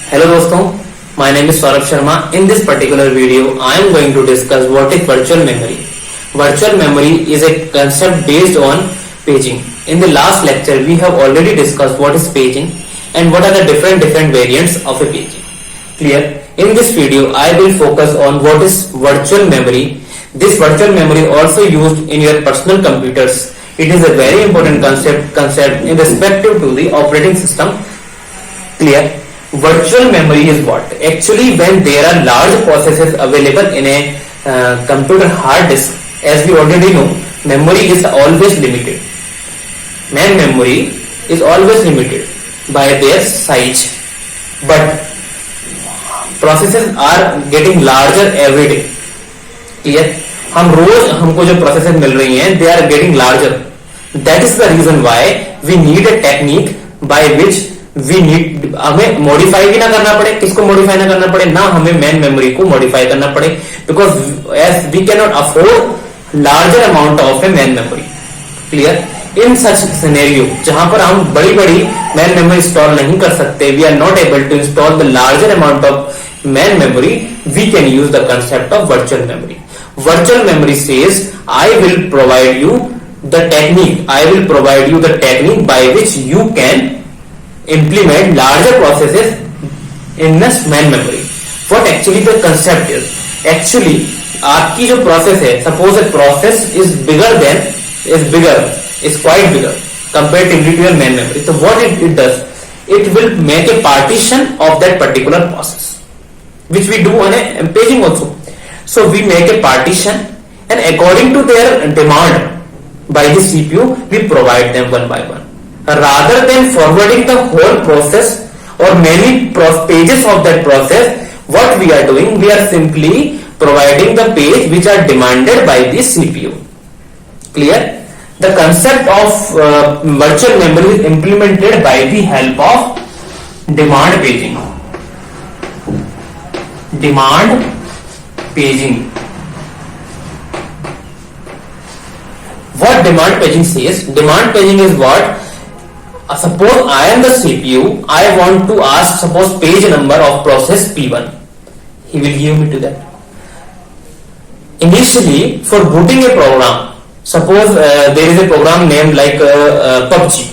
Hello दोस्तों, my name is Saurabh Sharma. In this particular video, I am going to discuss what is virtual memory. Virtual memory is a concept based on paging. In the last lecture, we have already discussed what is paging and what are the different variants of a paging. Clear? In this video, I will focus on what is virtual memory. This virtual memory also used in your personal computers. It is a very important concept in respective to the operating system. Clear? Virtual memory is what? Actually, when there are large processes available in a computer hard disk, as we already know, memory is always limited. Main memory is always limited by their size, but processes are getting larger every day. Clear? हम रोज हमको जो processes मिल रही हैं, they are getting larger. That is the reason why we need a technique by which we need, हमें modify भी ना करना पड़े. किसको मॉडिफाई ना करना पड़े? ना हमें मेन मेमोरी को मॉडिफाई करना पड़े, because as we can not afford larger amount of a main memory. Clear? In such scenario जहां पर हम बड़ी बड़ी मेन मेमोरी इंस्टॉल नहीं कर सकते, we are not able to install the larger amount of main memory, we can use the concept of virtual memory. Virtual memory says, I will provide you the technique by which you can implement larger processes in this main memory. What actually the concept is? Actually, आपकी जो process है, suppose a process is quite bigger comparatively to your main memory. So what it does? It will make a partition of that particular process, which we do on a paging also. So we make a partition, and according to their demand by the CPU, we provide them one by one. Rather than forwarding the whole process or many pages of that process, what we are doing, we are simply providing the page which are demanded by the CPU. Clear? The concept of virtual memory is implemented by the help of demand paging. Demand paging. What demand paging says? Demand paging is what? Suppose I am the CPU, I want to ask, suppose, page number of process P1. He will give me to that. Initially, for booting a program, suppose there is a program named like PUBG.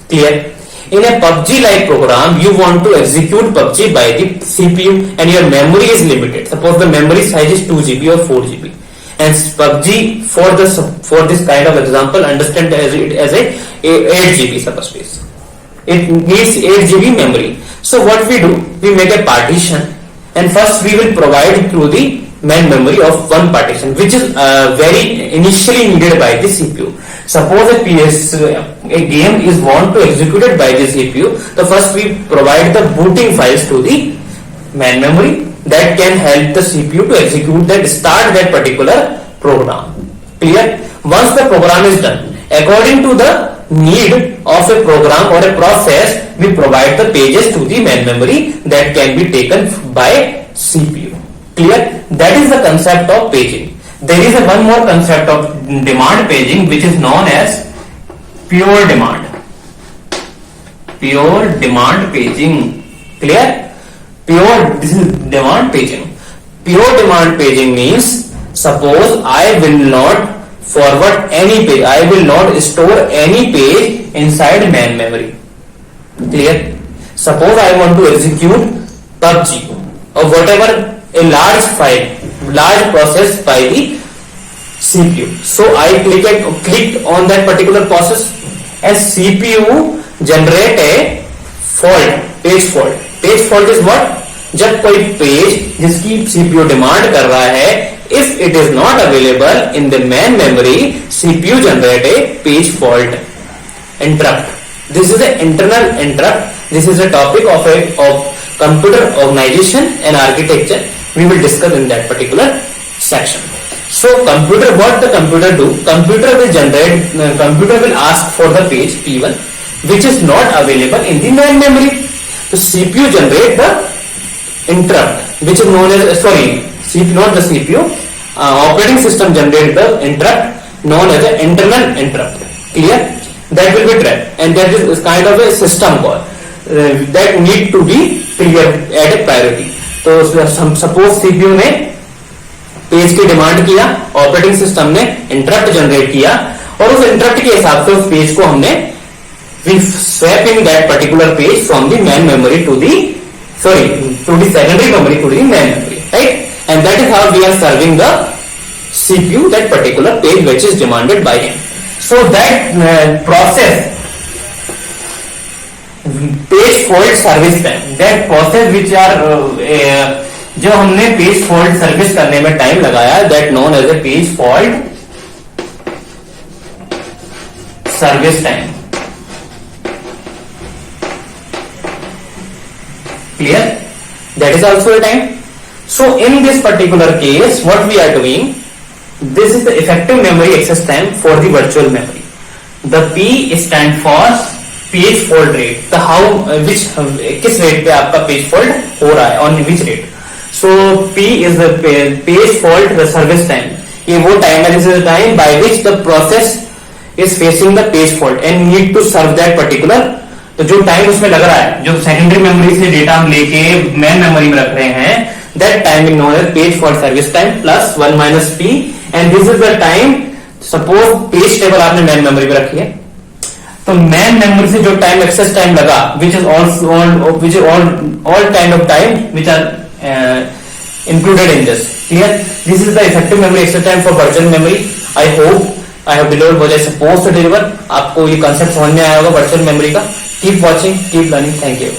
Clear? In a PUBG like program, you want to execute PUBG by the CPU and your memory is limited. Suppose the memory size is 2 GB or 4 GB. And PUBG for this kind of example, understand it as a 8 GB subspace. It needs 8 GB memory. So what we do, we make a partition, and first we will provide through the main memory of one partition, which is very initially needed by the CPU. Suppose a game is want to executed by the CPU, so first we provide the booting files to the main memory that can help the CPU to start that particular program. Clear? Once the program is done, according to the need of a program or a process, we provide the pages to the main memory that can be taken by CPU. Clear? That is the concept of paging. There is one more concept of demand paging, which is known as pure demand. Pure demand paging. Clear? This is demand paging. Pure demand paging means, suppose I will not forward any page, I will not store any page inside main memory. Clear? Suppose I want to execute PUBG or whatever, a large process by the CPU. So I clicked on that particular process, and CPU generate a page fault. Page fault is what? जब कोई page जिसकी CPU demand कर रहा है, if it is not available in the main memory, CPU generate a page fault interrupt. This is an internal interrupt. This is a topic of computer organization and architecture. We will discuss in that particular section. So what the computer do? Computer will ask for the page P1, which is not available in the main memory. So CPU generate the interrupt, which is known as not the CPU, operating system generate the interrupt known as an internal interrupt. Clear? That will be trapped, and that is kind of a system call. that need to be cleared at a priority. तो suppose CPU ने page की demand किया, operating system ने interrupt generate किया और उस interrupt के हिसाब से उस पेज को हमने swap in that particular page from the main memory to the secondary memory to the main memory, right? And that is how we are serving the CPU that particular page which is demanded by him. So that process, page fault service time, that process which are जो हमने page fault service करने में time लगाया, that known as a page fault service time. Clear? That is also a time. So in this particular case, what we are doing, this is the effective memory access time for the virtual memory. The P stand for page fault rate. The how which किस rate पे आपका page fault हो रहा है, on which rate. So P is the page fault service time. ये वो time है, this is the time by which the process is facing the page fault and need to serve that particular. तो जो time उसमें लग रहा है, जो सेकेंडरी मेमोरी से डेटा हम लेके मेन मेमोरी में रख रहे हैं, that time is known as page fault service time plus 1 minus P. And this is the time, suppose page table आपने मेन मेमोरी में रखी है, तो मेन मेमोरी से जो टाइम एक्सेस टाइम लगा, which is all kind of time which are included in this. Clear? This is the effective memory access time for virtual memory. I hope I have delivered what I supposed to deliver. आपको ये concept समझ में आया होगा virtual memory का. Keep watching, keep learning. Thank you.